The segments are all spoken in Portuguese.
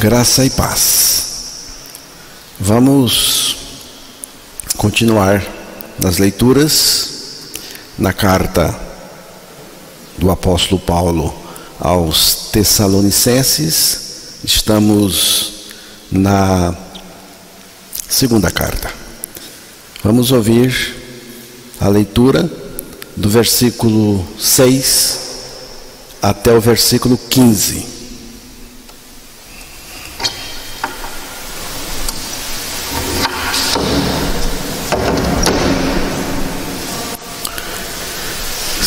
Graça e paz. Vamos continuar nas leituras na carta do apóstolo Paulo aos Tessalonicenses. Estamos na segunda carta. Vamos ouvir a leitura do versículo 6 até o versículo 15.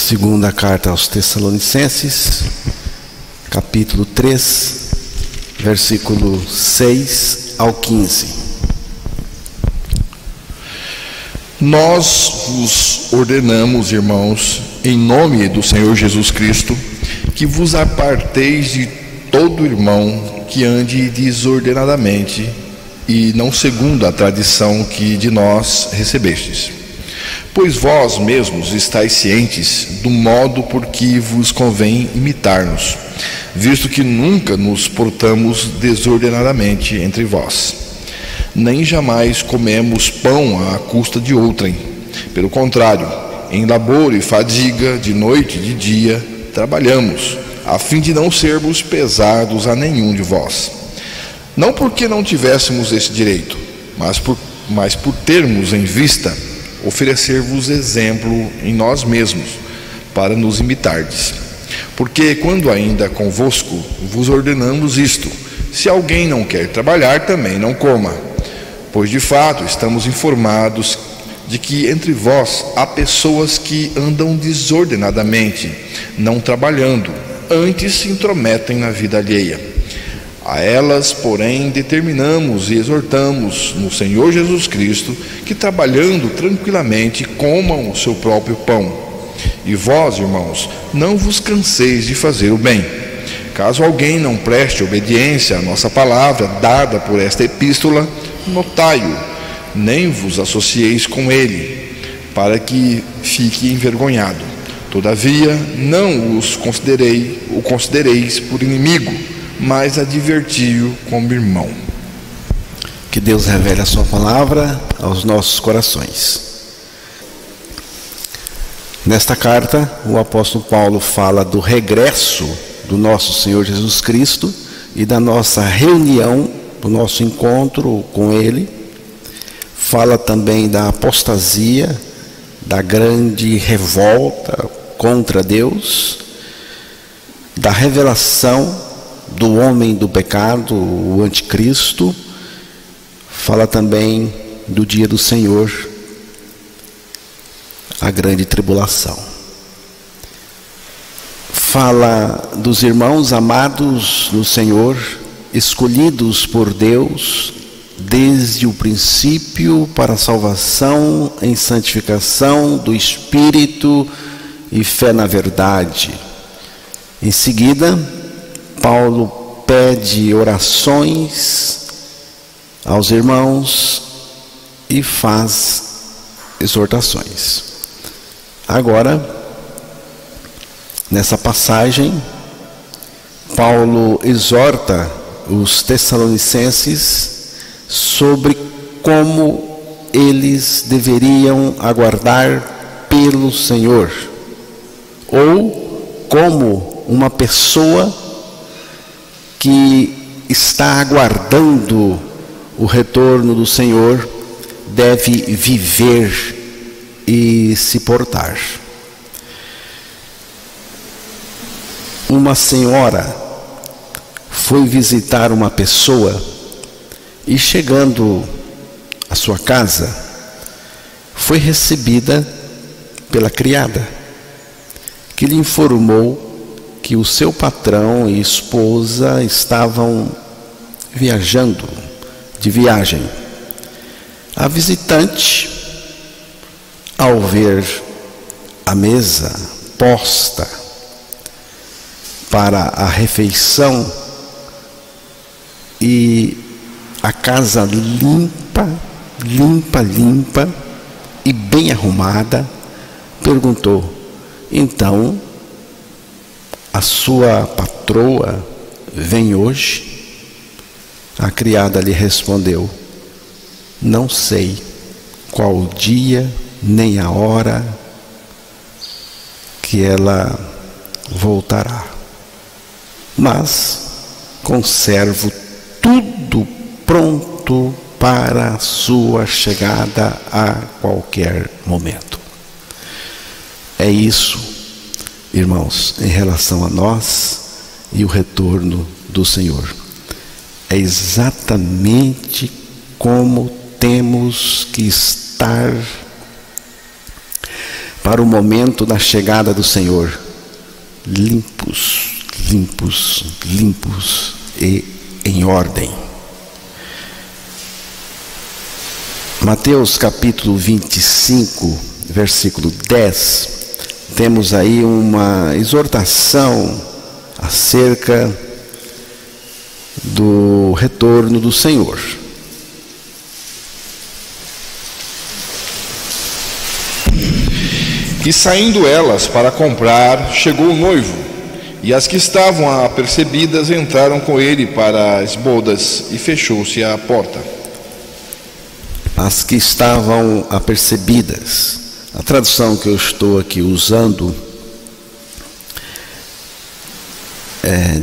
Segunda carta aos Tessalonicenses, capítulo 3, versículo 6 ao 15. Nós vos ordenamos, irmãos, em nome do Senhor Jesus Cristo, que vos aparteis de todo irmão que ande desordenadamente e não segundo a tradição que de nós recebestes. Pois vós mesmos estáis cientes do modo por que vos convém imitar-nos, visto que nunca nos portamos desordenadamente entre vós. Nem jamais comemos pão à custa de outrem. Pelo contrário, em labor e fadiga, de noite e de dia, trabalhamos, a fim de não sermos pesados a nenhum de vós. Não porque não tivéssemos esse direito, mas por termos em vista oferecer-vos exemplo em nós mesmos, para nos imitardes. Porque quando ainda convosco vos ordenamos isto: se alguém não quer trabalhar, também não coma. Pois de fato estamos informados de que entre vós há pessoas que andam desordenadamente, não trabalhando, antes se intrometem na vida alheia. A elas, porém, determinamos e exortamos no Senhor Jesus Cristo que, trabalhando tranquilamente, comam o seu próprio pão. E vós, irmãos, não vos canseis de fazer o bem. Caso alguém não preste obediência à nossa palavra dada por esta epístola, notai-o, nem vos associeis com ele, para que fique envergonhado. Todavia, não o considereis por inimigo, mas adverti-o como irmão. Que Deus revele a sua palavra aos nossos corações. Nesta carta, o apóstolo Paulo fala do regresso do nosso Senhor Jesus Cristo e da nossa reunião, do nosso encontro com Ele. Fala também da apostasia, da grande revolta contra Deus, da revelação do homem do pecado, o anticristo. Fala também do dia do Senhor, a grande tribulação. Fala dos irmãos amados no Senhor, escolhidos por Deus desde o princípio para a salvação em santificação do Espírito e fé na verdade. Em seguida, Paulo pede orações aos irmãos e faz exortações. Agora, nessa passagem, Paulo exorta os Tessalonicenses sobre como eles deveriam aguardar pelo Senhor, ou como uma pessoa que está aguardando o retorno do Senhor deve viver e se portar. Uma senhora foi visitar uma pessoa e, chegando à sua casa, foi recebida pela criada, que lhe informou que o seu patrão e esposa estavam viajando, de viagem. A visitante, ao ver a mesa posta para a refeição e a casa limpa e bem arrumada, perguntou: então, a sua patroa vem hoje? A criada lhe respondeu: não sei qual o dia nem a hora que ela voltará, mas conservo tudo pronto para a sua chegada a qualquer momento. É isso, irmãos, em relação a nós e o retorno do Senhor. É exatamente como temos que estar para o momento da chegada do Senhor, limpos, limpos, limpos e em ordem. Mateus capítulo 25, versículo 10, temos aí uma exortação acerca do retorno do Senhor. E saindo elas para comprar, chegou o noivo, e as que estavam apercebidas entraram com ele para as bodas, e fechou-se a porta. As que estavam apercebidas. A tradução que eu estou aqui usando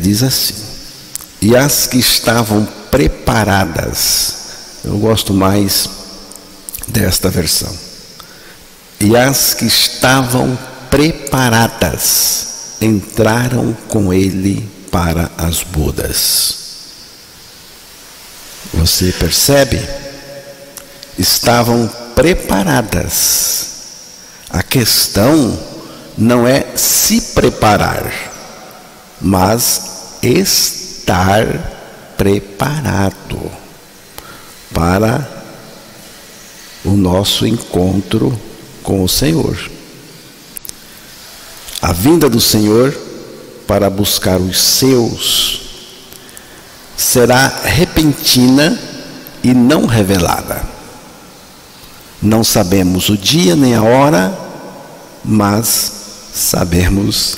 diz assim: e as que estavam preparadas. Eu gosto mais desta versão. E as que estavam preparadas entraram com ele para as bodas. Você percebe? Estavam preparadas. A questão não é se preparar, mas estar preparado para o nosso encontro com o Senhor. A vinda do Senhor para buscar os seus será repentina e não revelada. Não sabemos o dia nem a hora, mas sabemos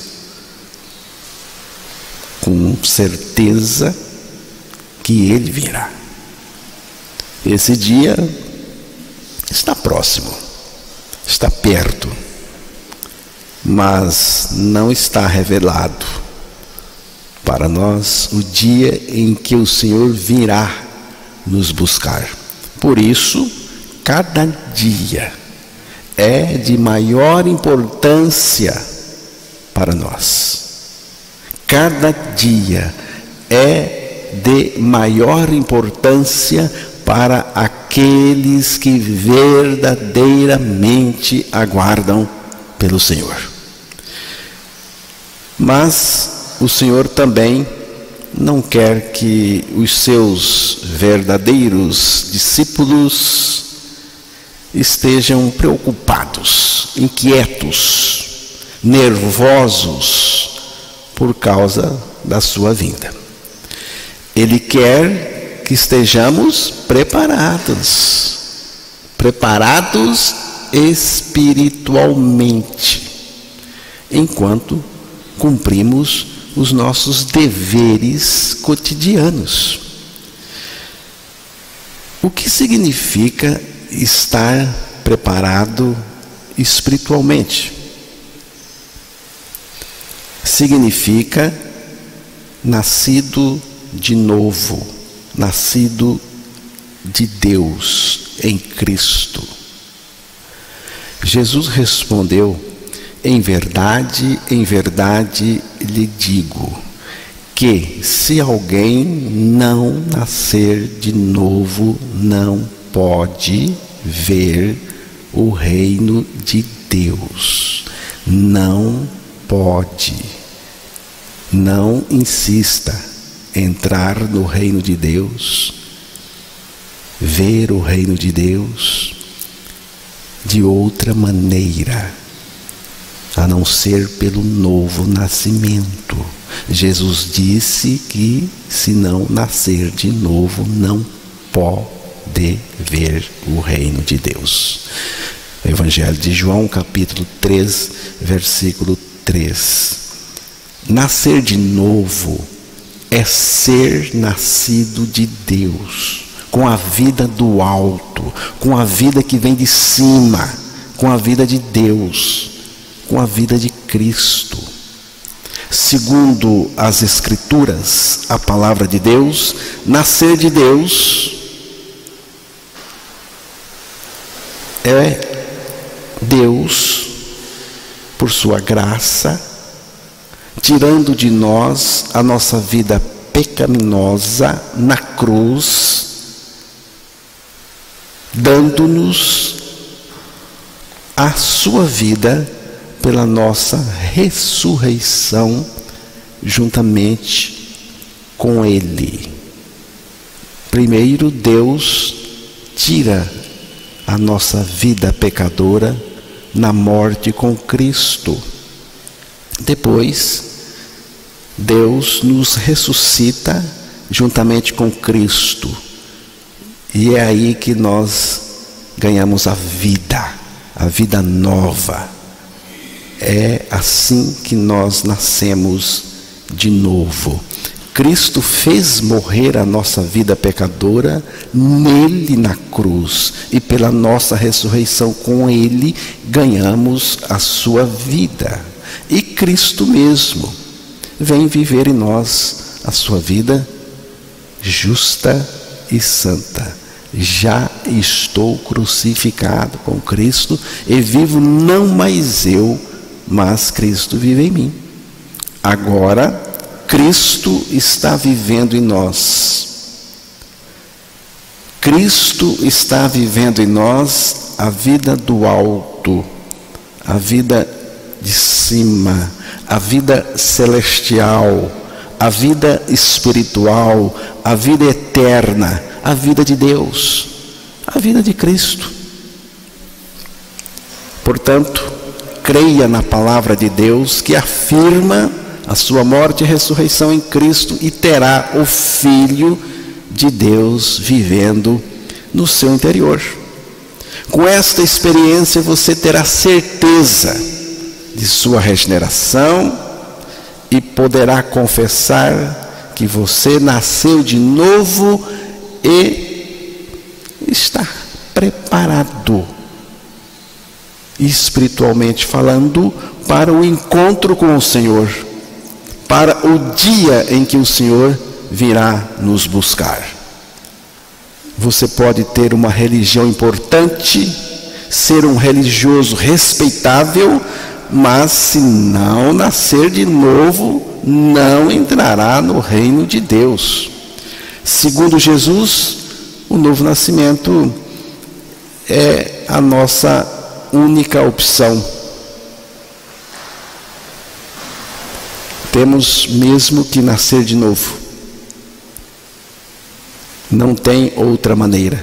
com certeza que Ele virá. Esse dia está próximo, está perto, mas não está revelado para nós o dia em que o Senhor virá nos buscar. Por isso, cada dia é de maior importância para nós. Cada dia é de maior importância para aqueles que verdadeiramente aguardam pelo Senhor. Mas o Senhor também não quer que os seus verdadeiros discípulos estejam preocupados, inquietos, nervosos por causa da sua vinda. Ele quer que estejamos preparados espiritualmente, enquanto cumprimos os nossos deveres cotidianos. O que significa estar preparado espiritualmente? Significa nascido de novo, nascido de Deus em Cristo. Jesus respondeu: em verdade lhe digo, que se alguém não nascer de novo, não pode ver o reino de Deus. Não pode. Não insista em entrar no reino de Deus, ver o reino de Deus de outra maneira, a não ser pelo novo nascimento. Jesus disse que se não nascer de novo, não pode ver o reino de Deus. Evangelho de João, capítulo 3, versículo 3. Nascer de novo é ser nascido de Deus, com a vida do alto, com a vida que vem de cima, com a vida de Deus, com a vida de Cristo. Segundo as Escrituras, a palavra de Deus, nascer de Deus é Deus, por sua graça, tirando de nós a nossa vida pecaminosa na cruz, dando-nos a sua vida pela nossa ressurreição juntamente com Ele. Primeiro, Deus tira a nossa vida pecadora na morte com Cristo. Depois, Deus nos ressuscita juntamente com Cristo. E é aí que nós ganhamos a vida nova. É assim que nós nascemos de novo. Cristo fez morrer a nossa vida pecadora nele na cruz, e pela nossa ressurreição com Ele ganhamos a sua vida. E Cristo mesmo vem viver em nós a sua vida justa e santa. Já estou crucificado com Cristo e vivo não mais eu, mas Cristo vive em mim. Agora Cristo está vivendo em nós. Cristo está vivendo em nós a vida do alto, a vida de cima, a vida celestial, a vida espiritual, a vida eterna, a vida de Deus, a vida de Cristo. Portanto, creia na palavra de Deus que afirma a sua morte e ressurreição em Cristo, e terá o Filho de Deus vivendo no seu interior. Com esta experiência você terá certeza de sua regeneração e poderá confessar que você nasceu de novo e está preparado, espiritualmente falando, para o encontro com o Senhor, para o dia em que o Senhor virá nos buscar. Você pode ter uma religião importante, ser um religioso respeitável, mas se não nascer de novo, não entrará no reino de Deus. Segundo Jesus, o novo nascimento é a nossa única opção. Temos mesmo que nascer de novo. Não tem outra maneira.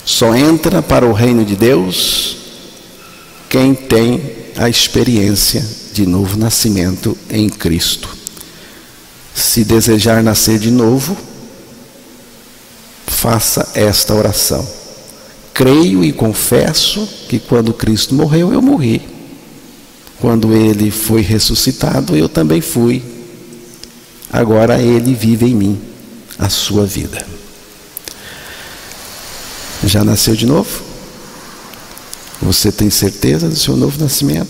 Só entra para o reino de Deus quem tem a experiência de novo nascimento em Cristo. Se desejar nascer de novo, faça esta oração: creio e confesso que quando Cristo morreu, eu morri. Quando Ele foi ressuscitado, eu também fui. Agora Ele vive em mim a sua vida. Já nasceu de novo? Você tem certeza do seu novo nascimento?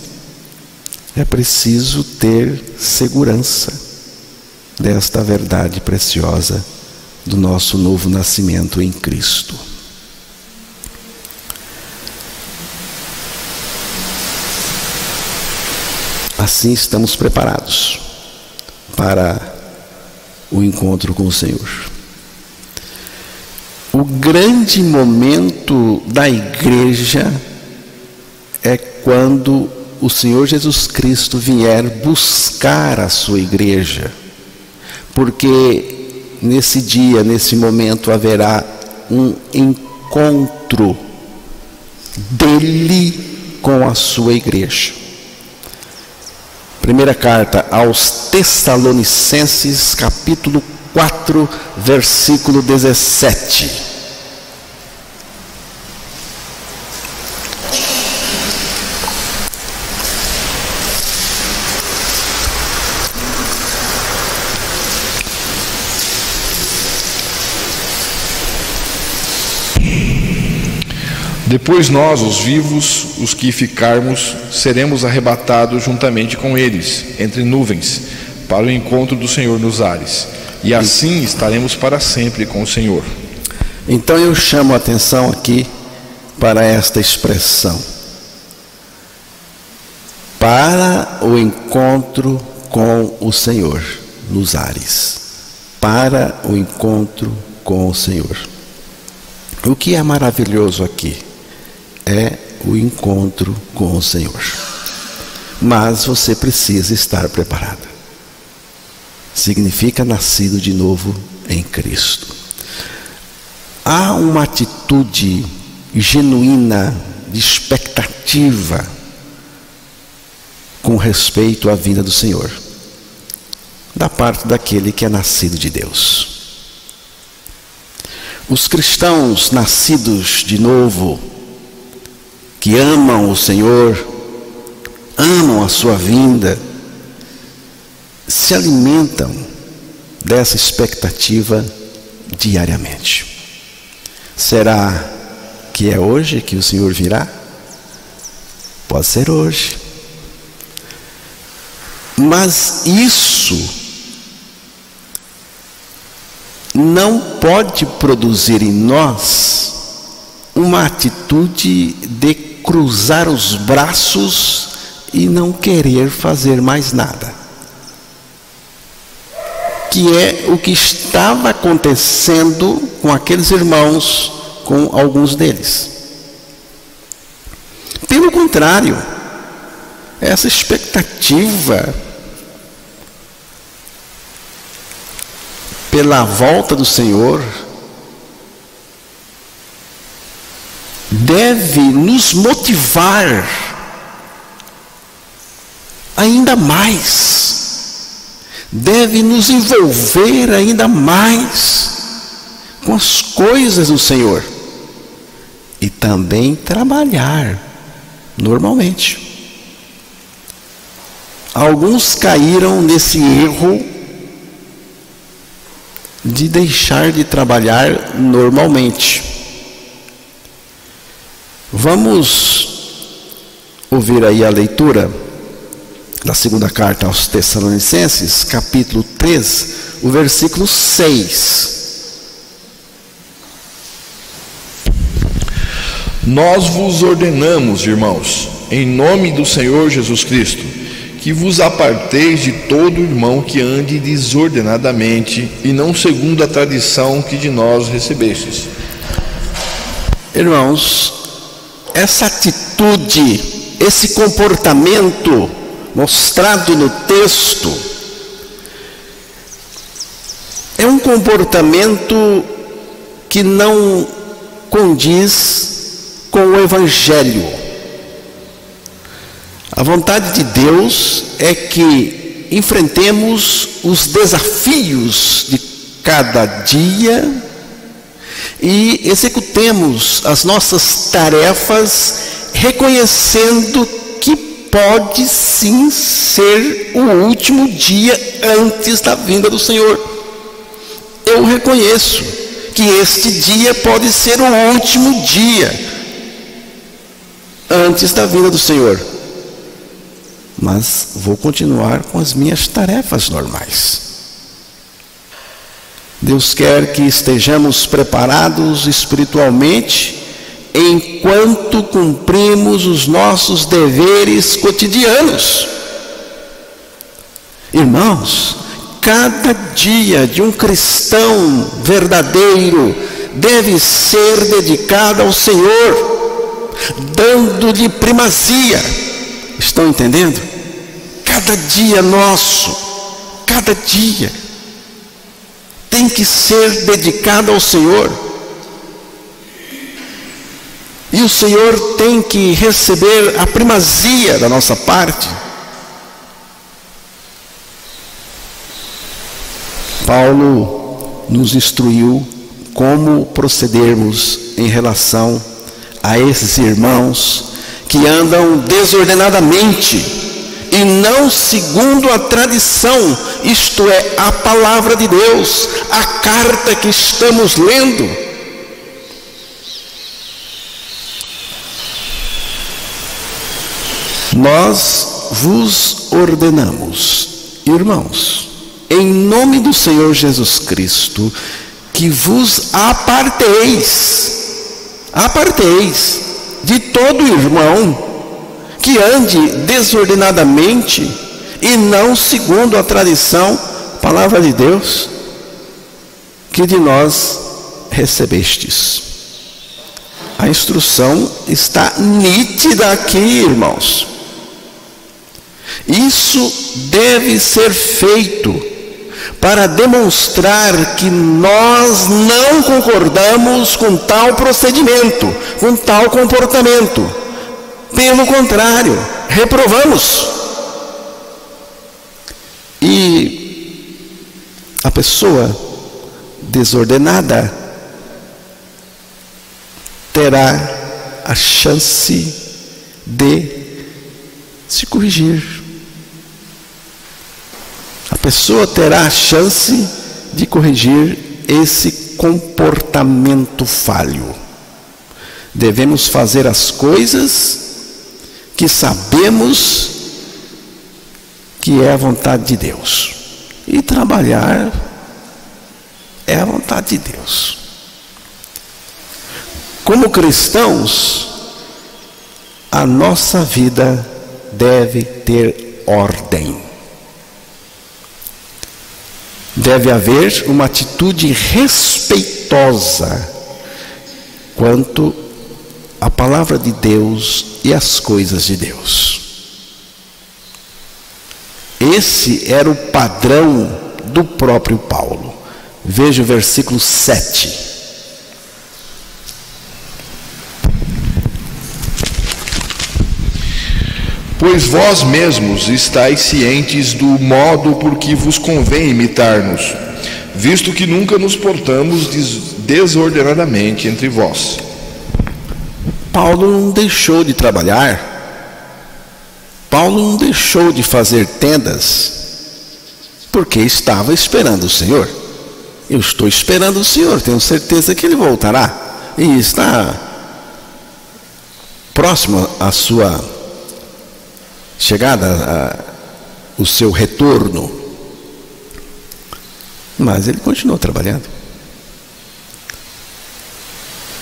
É preciso ter segurança desta verdade preciosa do nosso novo nascimento em Cristo. Assim estamos preparados para o encontro com o Senhor. O grande momento da igreja é quando o Senhor Jesus Cristo vier buscar a sua igreja, porque nesse dia, nesse momento, haverá um encontro dele com a sua igreja. Primeira carta aos Tessalonicenses, capítulo 4, versículo 17. Depois nós, os vivos, os que ficarmos, seremos arrebatados juntamente com eles, entre nuvens, para o encontro do Senhor nos ares. E assim estaremos para sempre com o Senhor. Então eu chamo a atenção aqui para esta expressão: para o encontro com o Senhor nos ares. Para o encontro com o Senhor. O que é maravilhoso aqui é o encontro com o Senhor. Mas você precisa estar preparado. Significa nascido de novo em Cristo. Há uma atitude genuína de expectativa com respeito à vinda do Senhor, da parte daquele que é nascido de Deus. Os cristãos nascidos de novo, que amam o Senhor, amam a sua vinda, se alimentam dessa expectativa diariamente. Será que é hoje que o Senhor virá? Pode ser hoje. Mas isso não pode produzir em nós uma atitude de cruzar os braços e não querer fazer mais nada. Que é o que estava acontecendo com aqueles irmãos, com alguns deles. Pelo contrário, essa expectativa pela volta do Senhor deve nos motivar ainda mais, deve nos envolver ainda mais com as coisas do Senhor e também trabalhar normalmente. Alguns caíram nesse erro de deixar de trabalhar normalmente. Vamos ouvir aí a leitura da segunda carta aos Tessalonicenses, capítulo 3, o versículo 6. Nós vos ordenamos, irmãos, em nome do Senhor Jesus Cristo, que vos aparteis de todo irmão que ande desordenadamente e não segundo a tradição que de nós recebestes. Irmãos, essa atitude, esse comportamento mostrado no texto é um comportamento que não condiz com o Evangelho. A vontade de Deus é que enfrentemos os desafios de cada dia e executemos as nossas tarefas reconhecendo que pode sim ser o último dia antes da vinda do Senhor. Eu reconheço que este dia pode ser o último dia antes da vinda do Senhor. Mas vou continuar com as minhas tarefas normais. Deus quer que estejamos preparados espiritualmente enquanto cumprimos os nossos deveres cotidianos. Irmãos, cada dia de um cristão verdadeiro deve ser dedicado ao Senhor, dando-lhe primazia. Estão entendendo? Cada dia nosso, cada dia tem que ser dedicado ao Senhor. E o Senhor tem que receber a primazia da nossa parte. Paulo nos instruiu como procedermos em relação a esses irmãos que andam desordenadamente e não segundo a tradição, isto é, a palavra de Deus, a carta que estamos lendo. Nós vos ordenamos, irmãos, em nome do Senhor Jesus Cristo, que vos aparteis de todo irmão que ande desordenadamente e não segundo a tradição, palavra de Deus, que de nós recebestes. A instrução está nítida aqui, irmãos. Isso deve ser feito para demonstrar que nós não concordamos com tal procedimento, com tal comportamento. Pelo contrário, reprovamos. E a pessoa desordenada terá a chance de se corrigir. A pessoa terá a chance de corrigir esse comportamento falho. Devemos fazer as coisas que sabemos que é a vontade de Deus. E trabalhar é a vontade de Deus. Como cristãos, a nossa vida deve ter ordem. Deve haver uma atitude respeitosa quanto à palavra de Deus e às coisas de Deus. Esse era o padrão do próprio Paulo. Veja o versículo 7. Pois vós mesmos estáis cientes do modo por que vos convém imitar-nos, visto que nunca nos portamos desordenadamente entre vós. Paulo não deixou de trabalhar. Paulo não deixou de fazer tendas, porque estava esperando o Senhor. Eu estou esperando o Senhor, tenho certeza que Ele voltará. E está próximo à sua chegada, o seu retorno. Mas ele continuou trabalhando.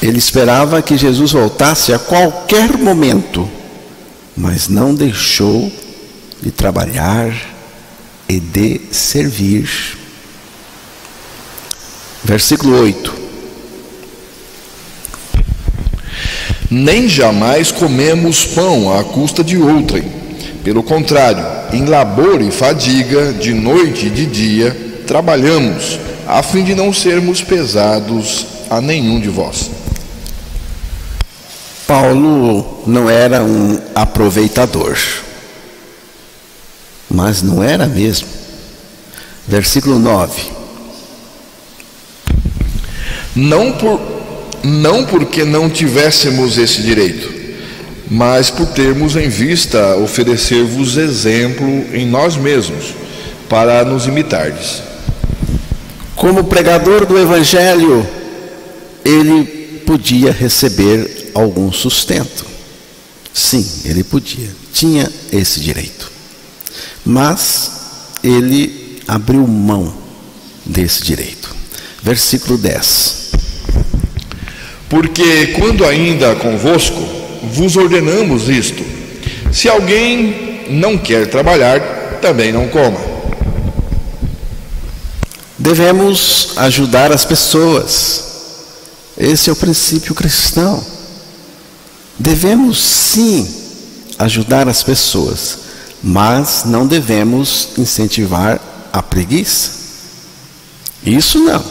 Ele esperava que Jesus voltasse a qualquer momento, mas não deixou de trabalhar e de servir. Versículo 8. Nem jamais comemos pão à custa de outrem. Pelo contrário, em labor e fadiga, de noite e de dia, trabalhamos, a fim de não sermos pesados a nenhum de vós. Paulo não era um aproveitador, mas não era mesmo. Versículo 9. Não porque não tivéssemos esse direito, mas por termos em vista oferecer-vos exemplo em nós mesmos, para nos imitardes. Como pregador do Evangelho, ele podia receber algum sustento. Sim, ele podia, tinha esse direito. Mas ele abriu mão desse direito. Versículo 10. Porque quando ainda convosco vos ordenamos isto: se alguém não quer trabalhar, também não coma. Devemos ajudar as pessoas. Esse é o princípio cristão. Devemos sim ajudar as pessoas, mas não devemos incentivar a preguiça. Isso não.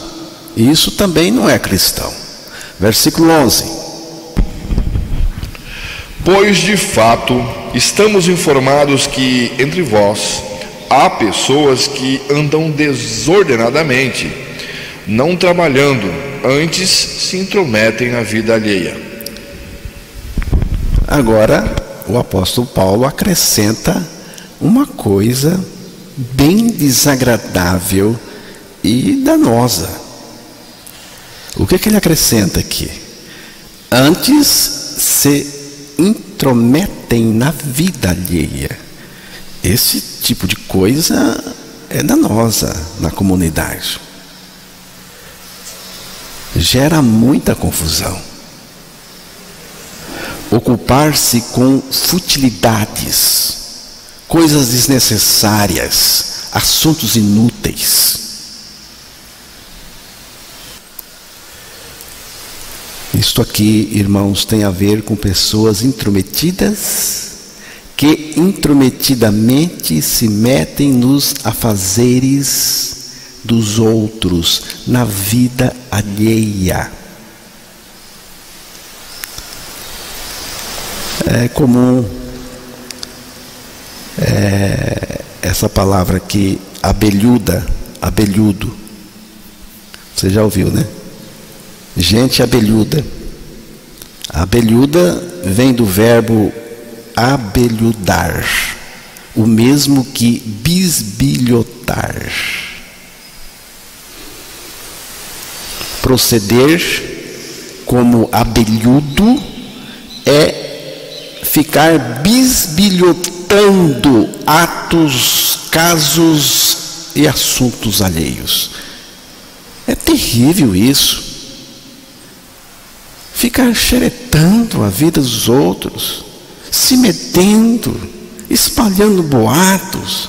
Isso também não é cristão. Versículo 11. Pois de fato estamos informados que entre vós há pessoas que andam desordenadamente, não trabalhando, antes se intrometem na vida alheia. Agora o apóstolo Paulo acrescenta uma coisa bem desagradável e danosa. O que ele acrescenta aqui? Antes se intrometem metem na vida alheia. Esse tipo de coisa é danosa na comunidade. Gera muita confusão. Ocupar-se com futilidades, coisas desnecessárias, assuntos inúteis. Isto aqui, irmãos, tem a ver com pessoas intrometidas, que intrometidamente se metem nos afazeres dos outros, na vida alheia. É comum essa palavra aqui, abelhudo. Você já ouviu, né? Gente abelhuda. Abelhuda vem do verbo abelhudar, o mesmo que bisbilhotar. Proceder como abelhudo é ficar bisbilhotando atos, casos e assuntos alheios. É terrível isso. Ficar xeretando a vida dos outros, se metendo, espalhando boatos,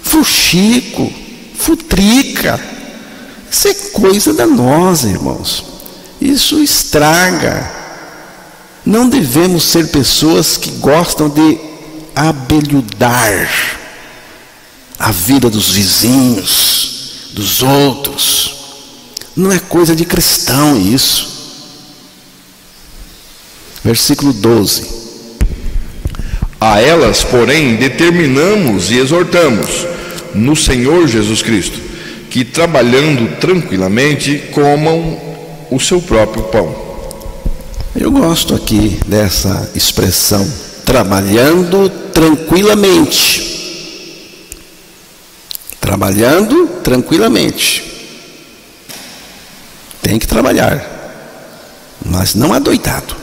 fuxico, futrica. Isso é coisa danosa, irmãos. Isso estraga. Não devemos ser pessoas que gostam de abelhudar a vida dos vizinhos, dos outros. Não é coisa de cristão isso. Versículo 12. A elas, porém, determinamos e exortamos no Senhor Jesus Cristo, que trabalhando tranquilamente comam o seu próprio pão. Eu gosto aqui dessa expressão, trabalhando tranquilamente. Trabalhando tranquilamente. Tem que trabalhar, mas não adoidado.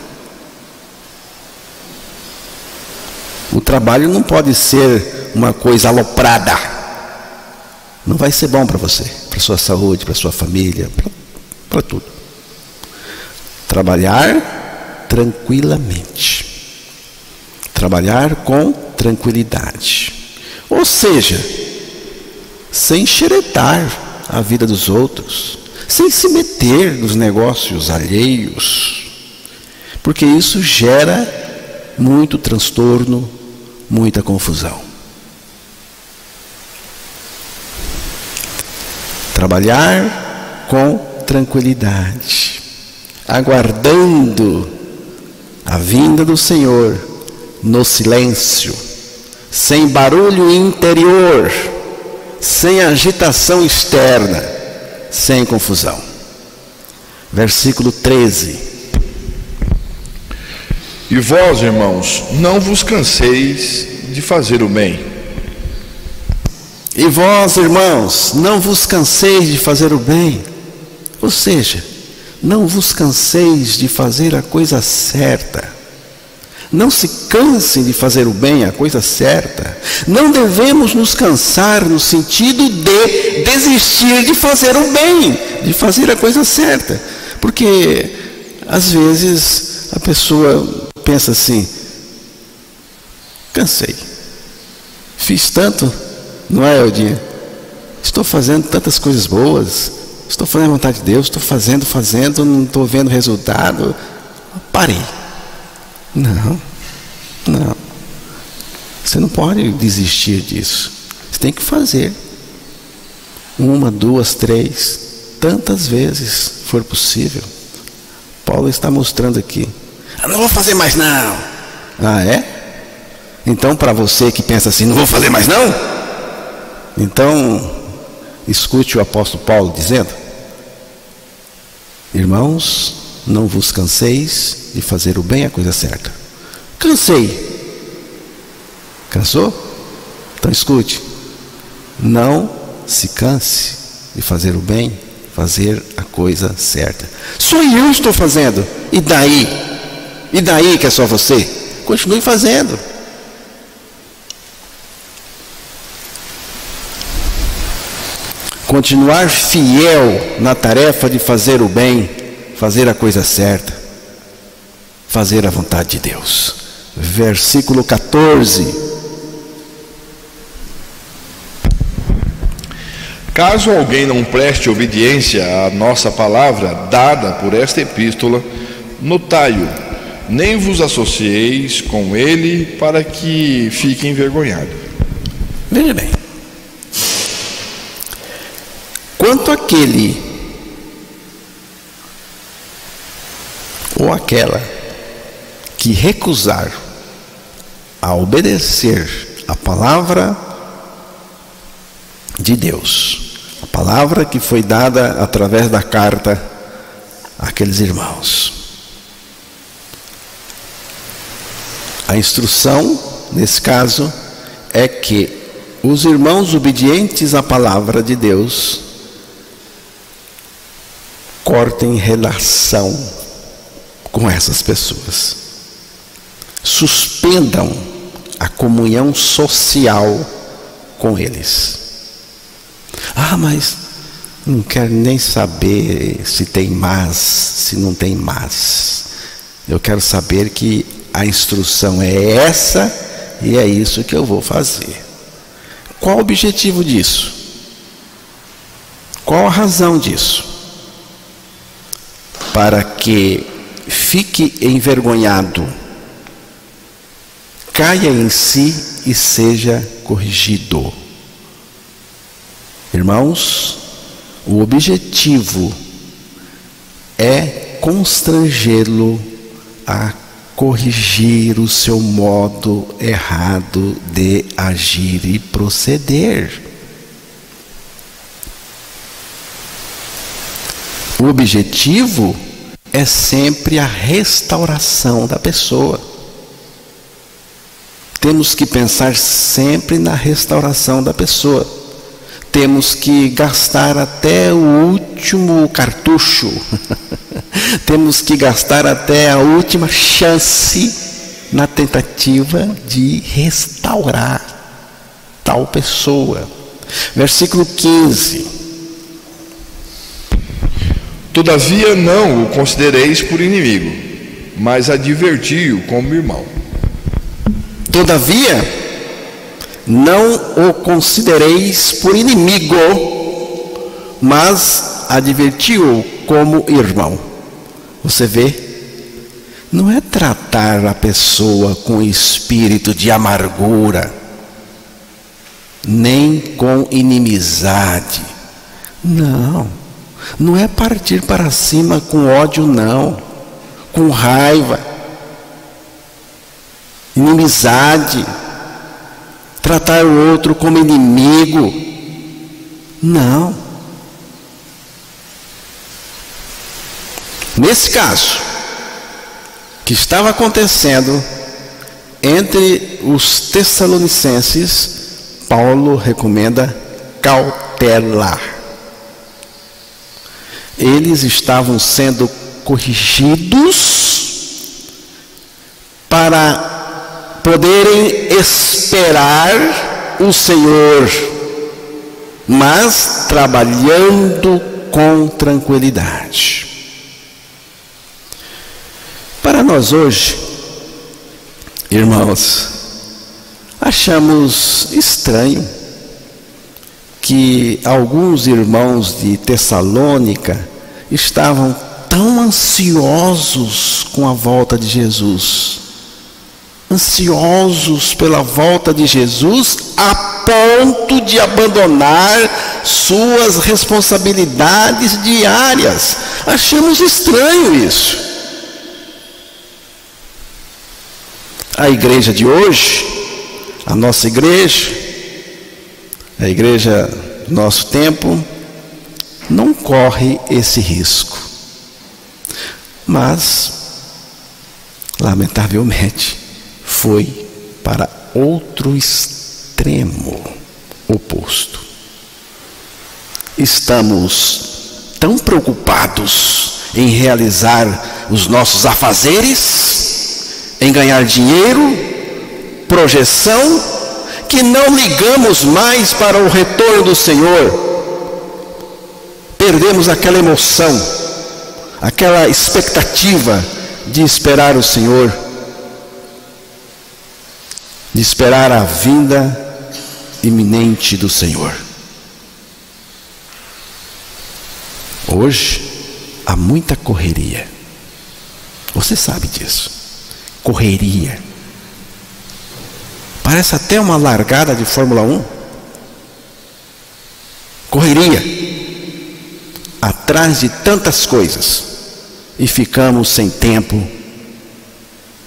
O trabalho não pode ser uma coisa aloprada. Não vai ser bom para você, para sua saúde, para sua família, para tudo. Trabalhar tranquilamente. Trabalhar com tranquilidade. Ou seja, sem xeretar a vida dos outros, sem se meter nos negócios alheios, porque isso gera muito transtorno, muita confusão. Trabalhar com tranquilidade, aguardando a vinda do Senhor no silêncio, sem barulho interior, sem agitação externa, sem confusão. Versículo 13. E vós, irmãos, não vos canseis de fazer o bem. E vós, irmãos, não vos canseis de fazer o bem. Ou seja, não vos canseis de fazer a coisa certa. Não se cansem de fazer o bem, a coisa certa. Não devemos nos cansar no sentido de desistir de fazer o bem, de fazer a coisa certa. Porque, às vezes, a pessoa pensa assim: cansei, fiz tanto, não é, Eudinha? Estou fazendo tantas coisas boas, estou fazendo a vontade de Deus, estou fazendo, não estou vendo resultado, parei. Não, você não pode desistir disso, você tem que fazer, 1, 2, 3, tantas vezes for possível. Paulo está mostrando aqui. Não vou fazer mais não. Ah, é? Então, para você que pensa assim, não vou fazer mais não, então escute o apóstolo Paulo dizendo: irmãos, não vos canseis de fazer o bem, a coisa certa. Cansei. Cansou? Então escute, não se canse de fazer o bem, fazer a coisa certa. Só eu estou fazendo. E daí? E daí que é só você? continue fazendo. Continuar fiel na tarefa de fazer o bem, fazer a coisa certa, fazer a vontade de Deus. Versículo 14. Caso alguém não preste obediência à nossa palavra dada por esta epístola, notai-o, nem vos associeis com ele para que fique envergonhado. Veja bem. Quanto aquele ou aquela que recusar a obedecer a palavra de Deus, a palavra que foi dada através da carta àqueles irmãos. A instrução, nesse caso, é que os irmãos obedientes à palavra de Deus cortem relação com essas pessoas. Suspendam a comunhão social com eles. Ah, mas não quero nem saber se tem mas, se não tem mas. Eu quero saber que a instrução é essa e é isso que eu vou fazer. Qual o objetivo disso? Qual a razão disso? Para que fique envergonhado, caia em si e seja corrigido. Irmãos, o objetivo é constrangê-lo a corrigir o seu modo errado de agir e proceder. O objetivo é sempre a restauração da pessoa. Temos que pensar sempre na restauração da pessoa. Temos que gastar até o último cartucho. Temos que gastar até a última chance na tentativa de restaurar tal pessoa. Versículo 15. Todavia não o considereis por inimigo, mas adverti-o como irmão. Todavia, não o considereis por inimigo, mas adverti-o como irmão. Você vê? Não é tratar a pessoa com espírito de amargura, nem com inimizade. Não é partir para cima com ódio, não, com raiva, inimizade, tratar o outro como inimigo. Não. Nesse caso, que estava acontecendo entre os tessalonicenses, Paulo recomenda cautela. Eles estavam sendo corrigidos para poderem esperar o Senhor, mas trabalhando com tranquilidade. Para nós hoje, irmãos, achamos estranho que alguns irmãos de Tessalônica estavam tão ansiosos com a volta de Jesus, ansiosos pela volta de Jesus, a ponto de abandonar suas responsabilidades diárias. Achamos estranho isso. A igreja de hoje, a nossa igreja, a igreja do nosso tempo, não corre esse risco. Mas, lamentavelmente, foi para outro extremo oposto. Estamos tão preocupados em realizar os nossos afazeres em ganhar dinheiro, projeção, que não ligamos mais para o retorno do Senhor. Perdemos aquela emoção, aquela expectativa de esperar o Senhor, de esperar a vinda iminente do Senhor. Hoje há muita correria. Você sabe disso. Correria. Parece até uma largada de Fórmula 1. Correria. Atrás de tantas coisas. E ficamos sem tempo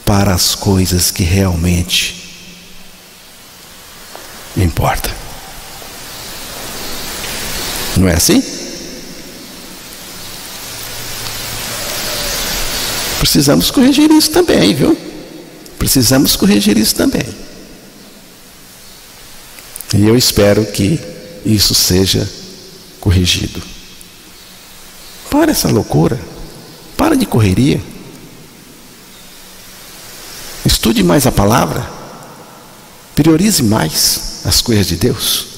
para as coisas que realmente importam. Não é assim? Precisamos corrigir isso também, viu? Precisamos corrigir isso também. E eu espero que isso seja corrigido. Para essa loucura. Para de correria. Estude mais a palavra. Priorize mais as coisas de Deus.